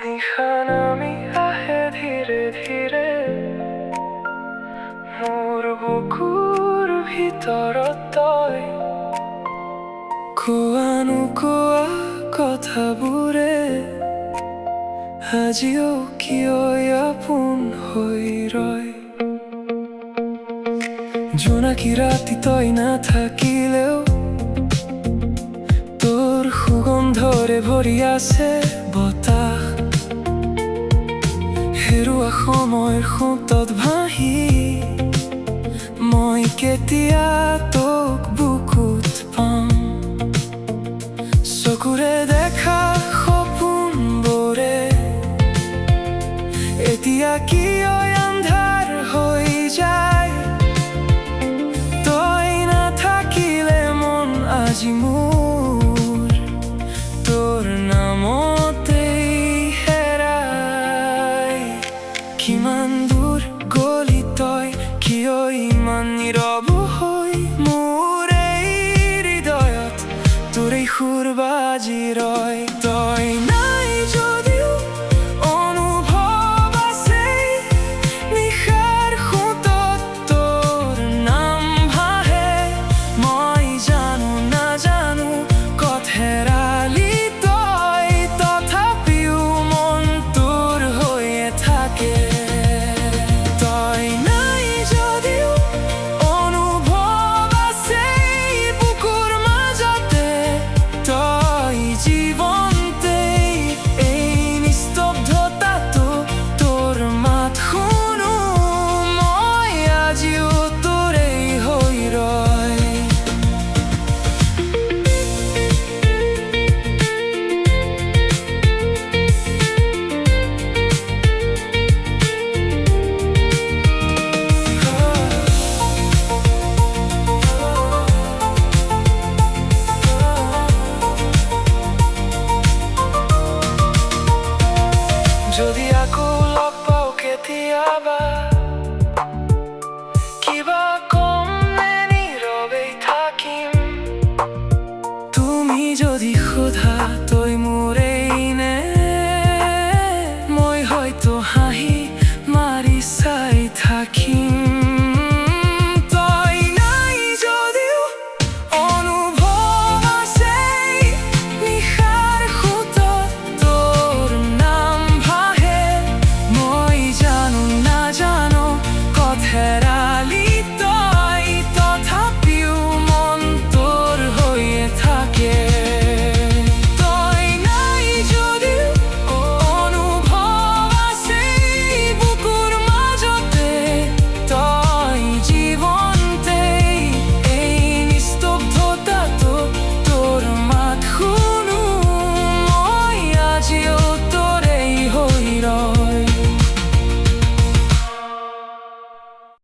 নিশান আমি আহে ধীরে ধীরে মোৰ বুকুৰ ভিতৰত তই কোৱা নোকোৱা কথাবোৰে আজিও কিয় আপোন হৈ ৰয় জোনাকী ৰাতি তই নাথাকিলেও তোৰ সুগন্ধৰে ভৰি আছে বতাহ হেৰুৱা সময়ৰ সোঁতত ভাহি মই কেতিয়া তোক বুকুত পাম চকুৰে দেখা সপোনবোৰে এতিয়া কিয় আন্ধাৰ হৈ যায় তই নাথাকিলে মন আজি মোৰ তোৰ নামতেই হেৰাই কিমান দূৰ গলি তই কিয় ইমান নীৰৱ হৈ মোৰ এই হৃদয়ত তোৰ এই সুৰ বাজি ৰয় তই নাই যদিও অনুভৱ আছে নিশাৰ সোঁতত তোৰ নাম ভাহে মই জানো নাজানো ক'ত হেৰালি তই তথাপিও মন তোৰ হৈয়ে থাকে তই নাই যদিও অনুভৱ আছে বুকুৰ মাজতে তই জীৱনতেই এই নিস্তব্ধতাটো তোৰ মাত শুনো মই আজিও তোৰেই হৈ ৰয় যদি আকৌ লগ পাওঁ কেতিয়াবা কিবা কম নে নীৰৱেই থাকিম তুমি যদি সোধা তই